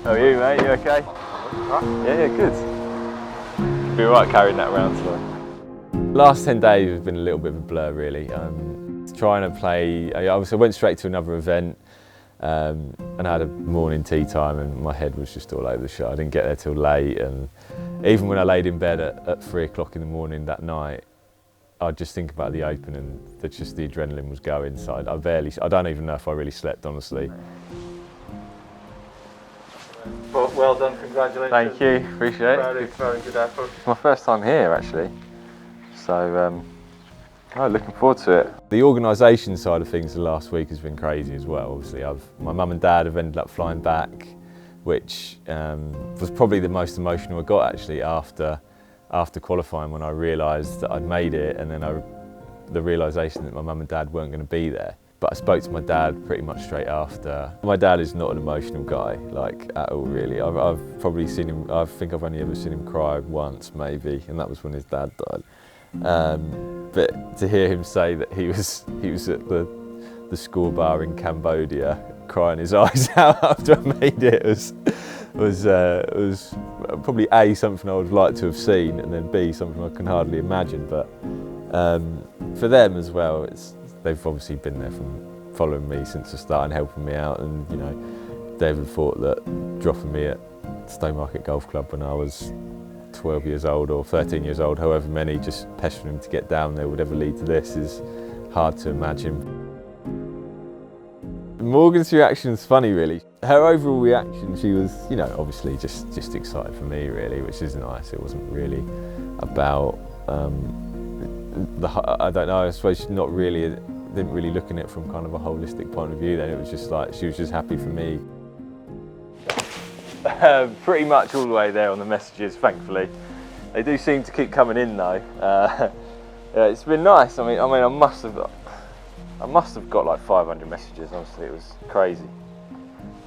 How are you, mate? You okay? Yeah, good. Be alright carrying that around today. Last 10 days have been a little bit of a blur, really. Trying to play, I went straight to another event and I had a morning tea time and my head was just all over the shop. I didn't get there till late, and even when I laid in bed at 3 o'clock in the morning that night, I'd just think about the Open and the adrenaline was going, so I don't even know if I really slept, honestly. Well done, congratulations. Thank you, appreciate it. Very good effort. It's my first time here, actually, so looking forward to it. The organisation side of things the last week has been crazy as well. Obviously, my mum and dad have ended up flying back, which was probably the most emotional I got actually after qualifying, when I realised that I'd made it, and then the realisation that my mum and dad weren't going to be there. But I spoke to my dad pretty much straight after. My dad is not an emotional guy, like, at all, really. I've probably seen him, I think I've only ever seen him cry once, maybe, and that was when his dad died. But to hear him say that he was at the school bar in Cambodia crying his eyes out after I made it was probably A, something I would like to have seen, and then B, something I can hardly imagine. But for them as well, they've obviously been there from following me since the start and helping me out, and you know, David thought that dropping me at Stowmarket Golf Club when I was 12 years old or 13 years old, however many, just pestering him to get down there would ever lead to this is hard to imagine. Morgan's reaction is funny, really. Her overall reaction, she was, you know, obviously just excited for me, really, which is nice. It wasn't really about, I don't know, I suppose she's not really, didn't really look at it from kind of a holistic point of view then. It was just like, she was just happy for me. Pretty much all the way there on the messages, thankfully. They do seem to keep coming in though. Yeah, it's been nice. I mean, I must have got like 500 messages. Honestly, it was crazy.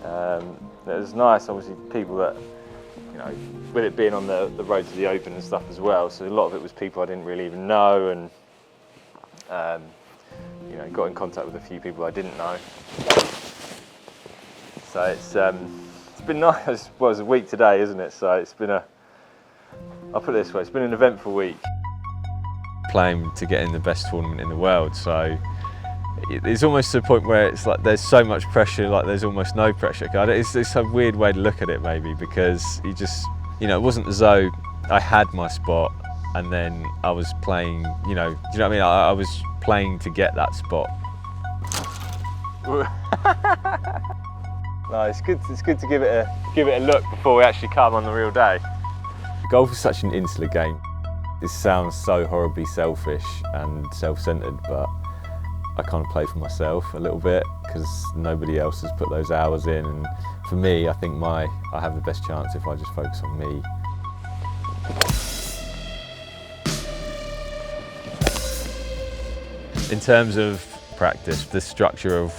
It was nice. Obviously, people that, you know, with it being on the road to the Open and stuff as well. So a lot of it was people I didn't really even know, and you know, got in contact with a few people I didn't know. So it's been nice. Well, it's a week today, isn't it? So it's been I'll put it this way, it's been an eventful week. Playing to get in the best tournament in the world, so it's almost to the point where it's like there's so much pressure, like there's almost no pressure. It's a weird way to look at it, maybe, because you know, it wasn't as though I had my spot and then I was playing, you know, do you know what I mean? I was playing to get that spot. No, it's good to give it a look before we actually come on the real day. Golf is such an insular game. It sounds so horribly selfish and self-centered, but I kind of play for myself a little bit because nobody else has put those hours in, and for me, I think I have the best chance if I just focus on me. In terms of practice, the structure of,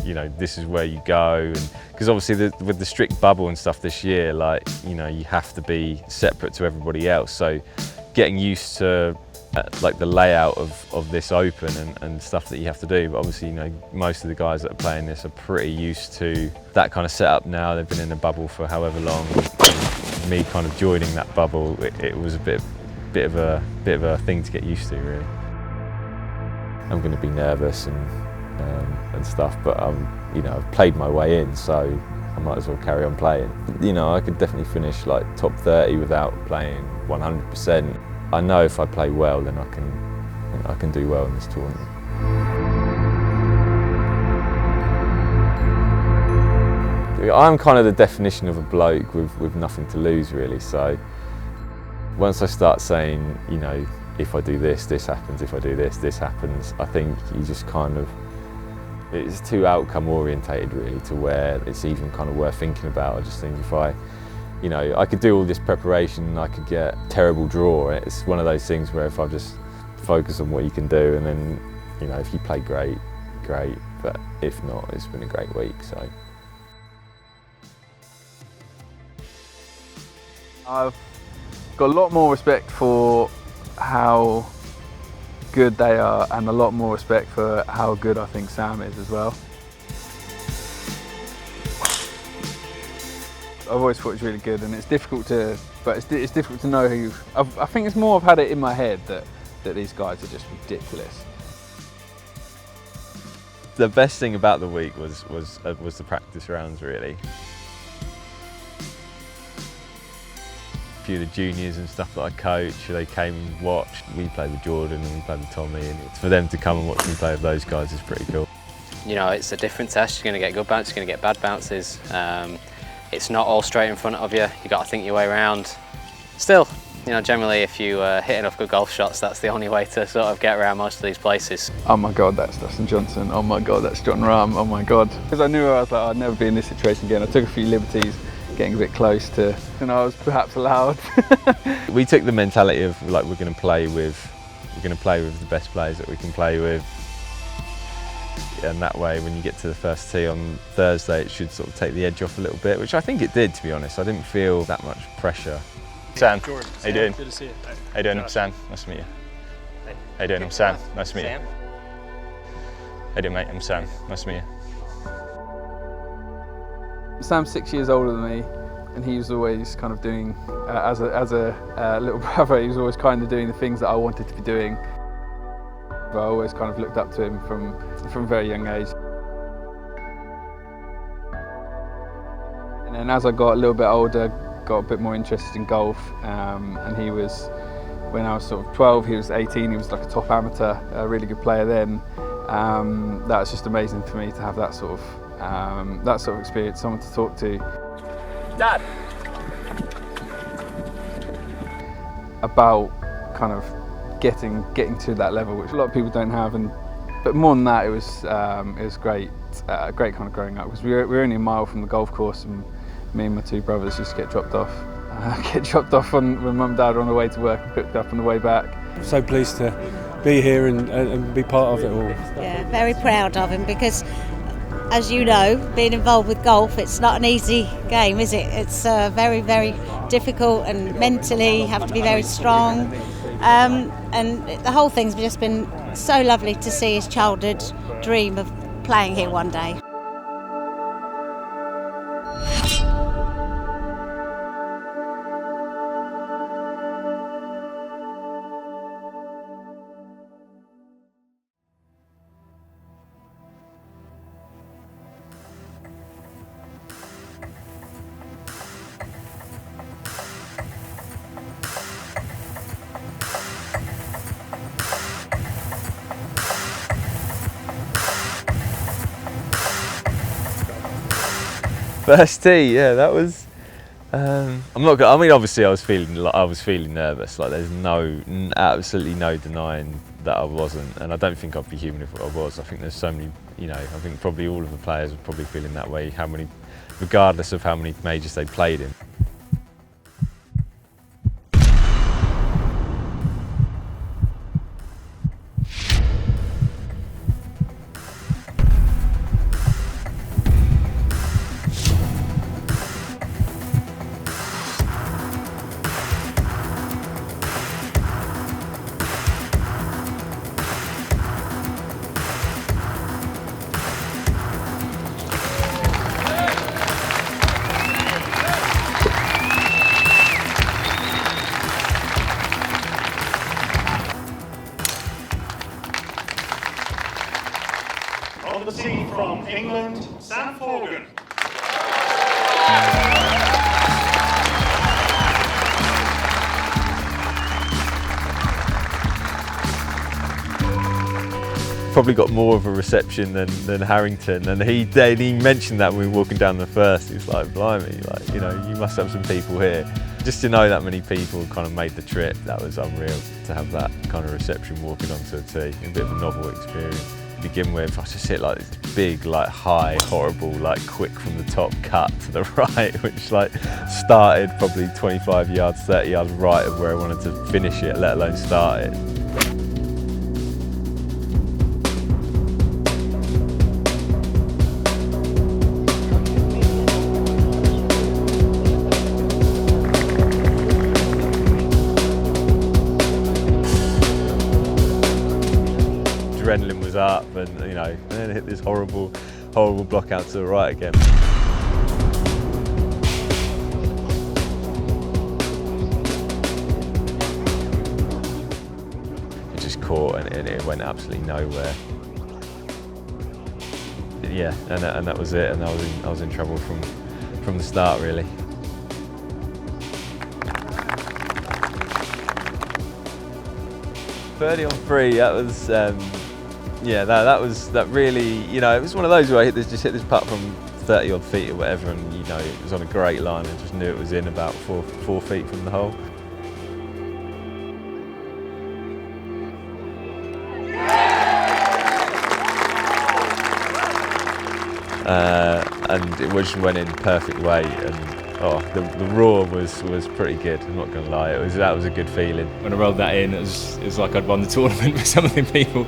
you know, this is where you go, and because obviously with the strict bubble and stuff this year, like, you know, you have to be separate to everybody else, so getting used to like the layout of this Open and stuff that you have to do. But obviously, you know, most of the guys that are playing this are pretty used to that kind of setup now. They've been in a bubble for however long. And me kind of joining that bubble, it was a bit of a thing to get used to, really. I'm going to be nervous and stuff, but you know, I've played my way in, so I might as well carry on playing. You know, I could definitely finish like top 30 without playing 100%. I know if I play well, then I can do well in this tournament. I'm kind of the definition of a bloke with nothing to lose, really. So once I start saying, you know, if I do this, this happens. If I do this, this happens. I think you just kind of, it's too outcome orientated, really, to where it's even kind of worth thinking about. I just think if you know, I could do all this preparation and I could get a terrible draw. It's one of those things where if I just focus on what you can do, and then, you know, if you play great, great, but if not, it's been a great week, so. I've got a lot more respect for how good they are, and a lot more respect for how good I think Sam is as well. always thought it was really good, and it's difficult to, but it's difficult to know who. I think it's more I've had it in my head that these guys are just ridiculous. The best thing about the week was the practice rounds, really. A few of the juniors and stuff that I coach, they came and watched. We played with Jordan and we played with Tommy, and for them to come and watch me play with those guys is pretty cool. You know, it's a different test. You're going to get good bounces, you're going to get bad bounces. It's not all straight in front of you. You've got to think your way around. Still, you know, generally if you hit enough good golf shots, that's the only way to sort of get around most of these places. Oh my God, that's Dustin Johnson. Oh my God, that's John Rahm. Oh my God. Because I knew I was like, I'd never be in this situation again. I took a few liberties, getting a bit close to, and I was perhaps allowed. We took the mentality of like we're going to play with the best players that we can play with, and that way when you get to the first tee on Thursday, it should sort of take the edge off a little bit, which I think it did, to be honest. I didn't feel that much pressure. Sam, Jordan, how you doing? Good to see you. How you doing? I'm Sam. Nice to meet you. How you doing? I'm Sam. Nice to meet you. How you doing, mate? I'm Sam. Nice to meet you. Sam's 6 years older than me, and he was always kind of doing, as a little brother, he was always kind of doing the things that I wanted to be doing. I always kind of looked up to him from a very young age. And then as I got a little bit older, got a bit more interested in golf, and he was, when I was sort of 12, he was 18, he was like a top amateur, a really good player then. That was just amazing for me to have that sort of experience, someone to talk to. Dad! About kind of getting to that level, which a lot of people don't have, but more than that, it was great, great kind of growing up, because we were only a mile from the golf course, and me and my two brothers used to get dropped off. When mum and dad were on the way to work and picked up on the way back. I'm so pleased to be here and be part of it all. Yeah, very proud of him, because as you know, being involved with golf, it's not an easy game, is it? It's very, very difficult, and mentally you have to be very strong. And the whole thing's just been so lovely to see his childhood dream of playing here one day. First tee, yeah, that was. I'm not gonna. I mean, obviously, I was feeling nervous. Like, there's absolutely no denying that I wasn't, and I don't think I'd be human if I was. I think there's so many. You know, I think probably all of the players are probably feeling that way. Regardless of how many majors they played in. On the scene from England, Sam Forgan. Probably got more of a reception than Harrington, and he mentioned that when we were walking down the first. He was like, blimey, like, you know, you must have some people here. Just to know that many people kind of made the trip, that was unreal, to have that kind of reception walking onto a tee. A bit of a novel experience. To begin with, I just hit like this big, like high, horrible, like quick from the top cut to the right, which like started probably 25 yards, 30 yards right of where I wanted to finish it, let alone start it. Adrenaline was up, and you know, and then hit this horrible block out to the right again. court, and it went absolutely nowhere. Yeah, and that was it, and I was in trouble from the start, really. Birdie on 3, that was, yeah, that really, you know, it was one of those where I just hit this putt from 30 odd feet or whatever, and you know, it was on a great line, and just knew it was in about 4 feet from the hole. And it just went in perfect way, and the roar was pretty good. I'm not going to lie, that was a good feeling. When I rolled that in, it was like I'd won the tournament with some of the people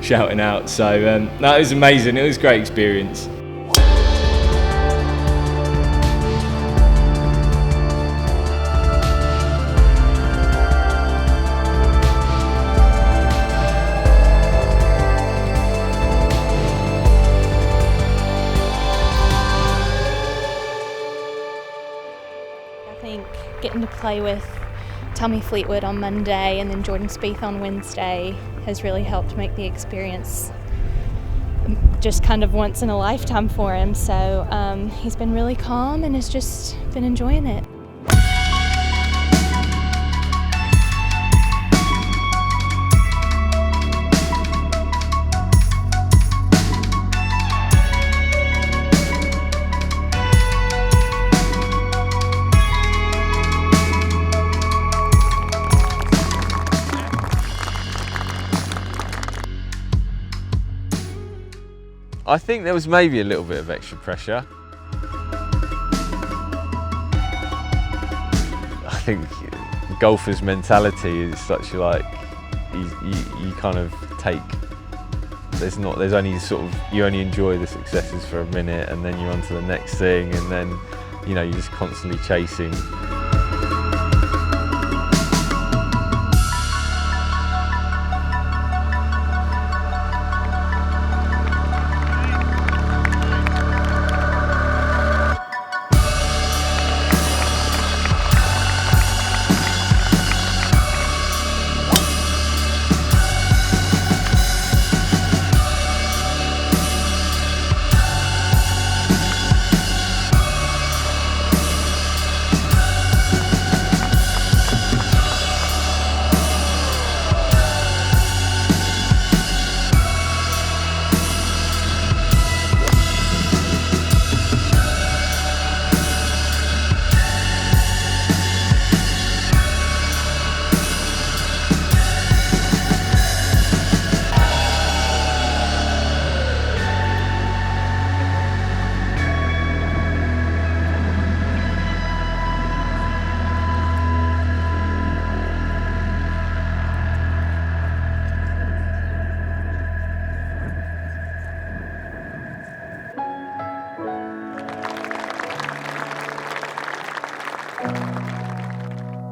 shouting out. So no, it was amazing. It was a great experience. Getting to play with Tommy Fleetwood on Monday and then Jordan Spieth on Wednesday has really helped make the experience just kind of once in a lifetime for him. So he's been really calm and has just been enjoying it. I think there was maybe a little bit of extra pressure. I think golfer's mentality is such like you kind of take. There's only sort of, you only enjoy the successes for a minute, and then you're on to the next thing, and then you know, you're just constantly chasing.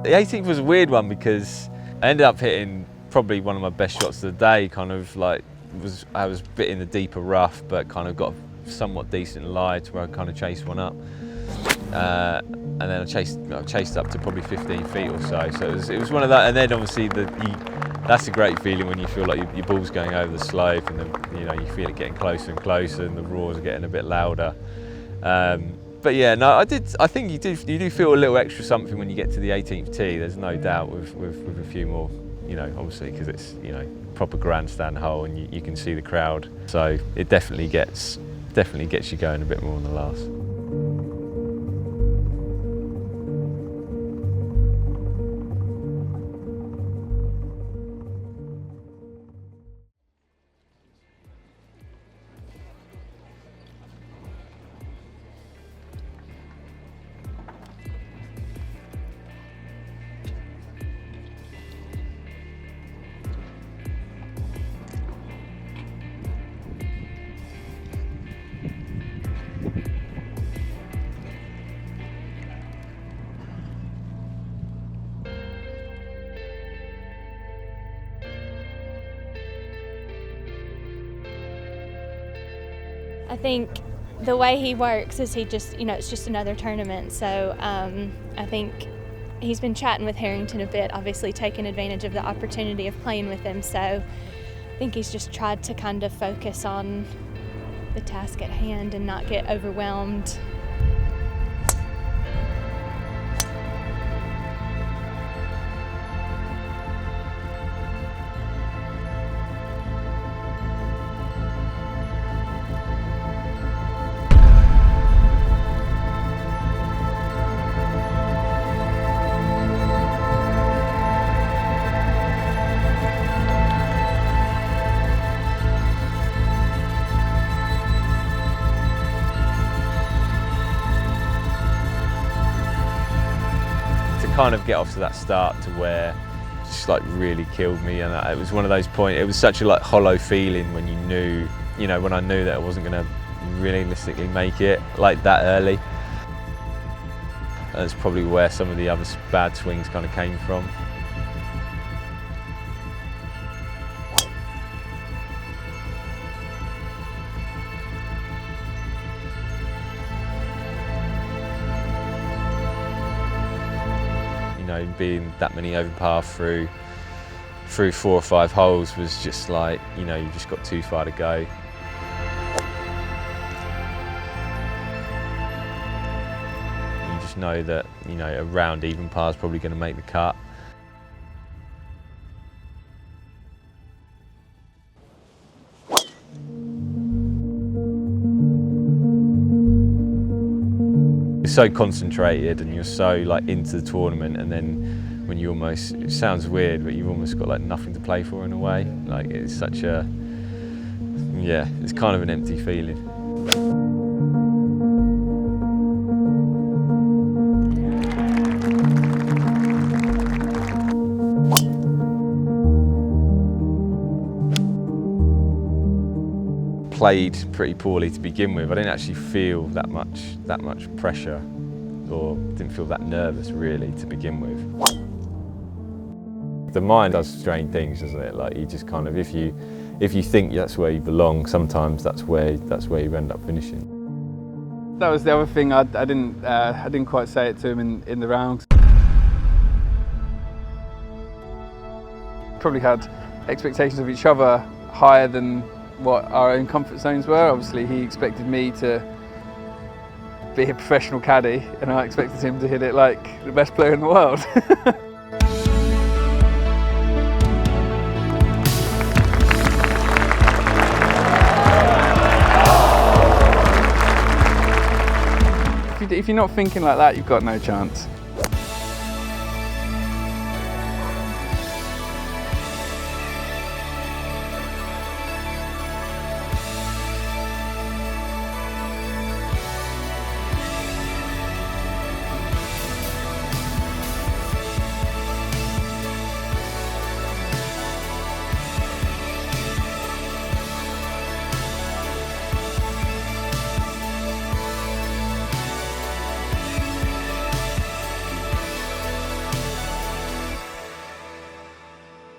The 18th was a weird one because I ended up hitting probably one of my best shots of the day. Kind of like I was a bit in the deeper rough, but kind of got a somewhat decent lie to where I kind of chased one up, and then I chased up to probably 15 feet or so. So it was one of that. And then obviously that's a great feeling when you feel like your ball's going over the slope, and you know, you feel it getting closer and closer, and the roars are getting a bit louder. But yeah, no, I think you do feel a little extra something when you get to the 18th tee. There's no doubt with a few more, you know, obviously because it's, you know, proper grandstand hole, and you can see the crowd. So it definitely gets you going a bit more on the last. I think the way he works is he just, you know, it's just another tournament. So I think he's been chatting with Harrington a bit, obviously taking advantage of the opportunity of playing with him, so I think he's just tried to kind of focus on the task at hand and not get overwhelmed. Kind of get off to that start to where it just like really killed me, and it was one of those points. It was such a like hollow feeling when you knew, you know, when I knew that I wasn't going to realistically make it like that early. That's probably where some of the other bad swings kind of came from. You know, being that many over par through 4 or 5 holes was just like, you know, you just got too far to go. You just know that, you know, a round even par is probably going to make the cut. You're so concentrated and you're so like into the tournament, and then when you almost, it sounds weird, but you've almost got like nothing to play for in a way. Like it's such a, yeah, it's kind of an empty feeling. Played pretty poorly to begin with. I didn't actually feel that much pressure, or didn't feel that nervous really to begin with. The mind does strange things, doesn't it? Like you just kind of, if you think that's where you belong, sometimes that's where you end up finishing. That was the other thing. I didn't quite say it to him in the round. Probably had expectations of each other higher than what our own comfort zones were. Obviously he expected me to be a professional caddy, and I expected him to hit it like the best player in the world. If you're not thinking like that, you've got no chance.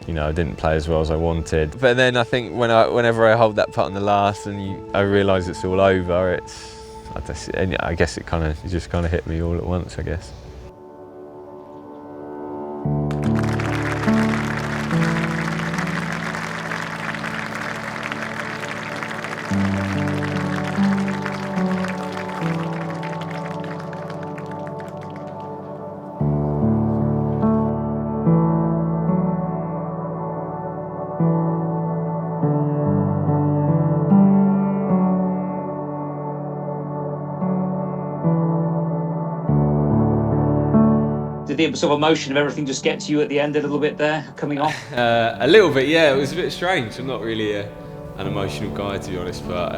You know, I didn't play as well as I wanted. But then I think whenever I hold that putt on the last and I realise it's all over, I guess it just kind of hit me all at once, I guess. Did the sort of emotion of everything just get to you at the end a little bit there, coming off? A little bit, yeah. It was a bit strange. I'm not really an emotional guy, to be honest, but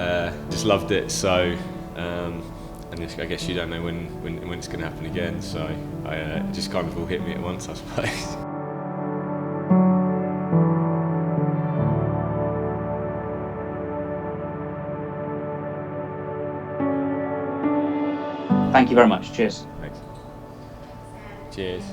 just loved it. So, and I guess you don't know when it's going to happen again. So, it just kind of all hit me at once, I suppose. Thank you very much. Cheers. Thanks. Cheers.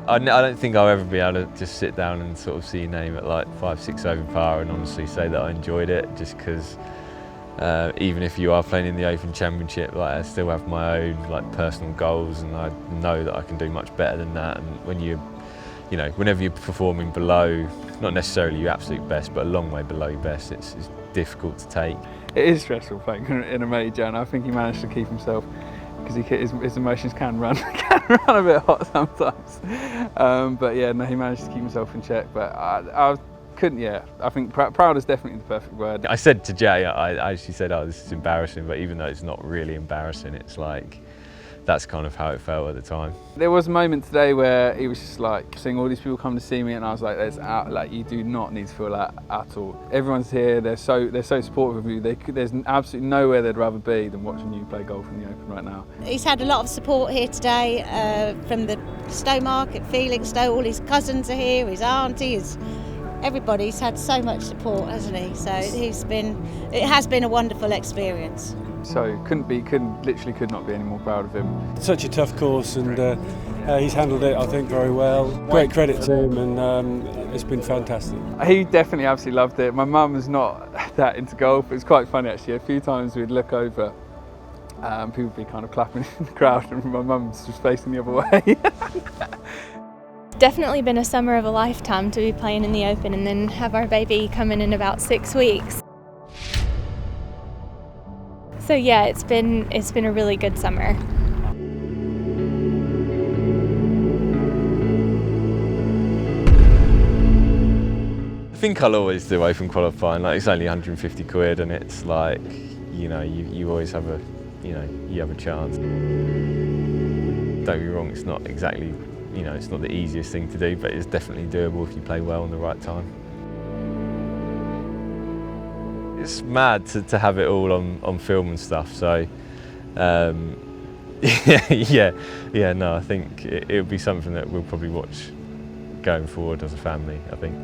I don't think I'll ever be able to just sit down and sort of see your name at like 5-6 over par and honestly say that I enjoyed it, just because even if you are playing in the Open Championship, like I still have my own like personal goals, and I know that I can do much better than that. And when whenever you're performing below, not necessarily your absolute best, but a long way below your best, it's difficult to take. It is stressful playing in a major, and I think he managed to keep himself, because his emotions can run a bit hot sometimes. But yeah, no, he managed to keep himself in check. But I couldn't. Yeah, I think proud is definitely the perfect word. I said to Jay, I actually said, "Oh, this is embarrassing," but even though it's not really embarrassing, it's like that's kind of how it felt at the time. There was a moment today where he was just like seeing all these people come to see me, and I was like, like you do not need to feel that at all. Everyone's here. They're so supportive of you. There's absolutely nowhere they'd rather be than watching you play golf in the Open right now. He's had a lot of support here today from the Stowe Market, Felixstowe. All his cousins are here. His auntie, everybody's had so much support, hasn't he? So it has been a wonderful experience. So literally could not be any more proud of him. Such a tough course, and he's handled it, I think, very well. Great credit to him, and it's been fantastic. He definitely absolutely loved it. My mum was not that into golf. It was quite funny actually. A few times we'd look over, people would be kind of clapping in the crowd, and my mum's just facing the other way. Definitely been a summer of a lifetime to be playing in the Open and then have our baby come in about 6 weeks. So yeah, it's been a really good summer. I think I'll always do Open qualifying. Like, it's only 150 quid, and it's like, you always have you have a chance. Don't get me wrong, it's not exactly, it's not the easiest thing to do, but it's definitely doable if you play well in the right time. It's mad to have it all on film and stuff, so I think it would be something that we'll probably watch going forward as a family, I think.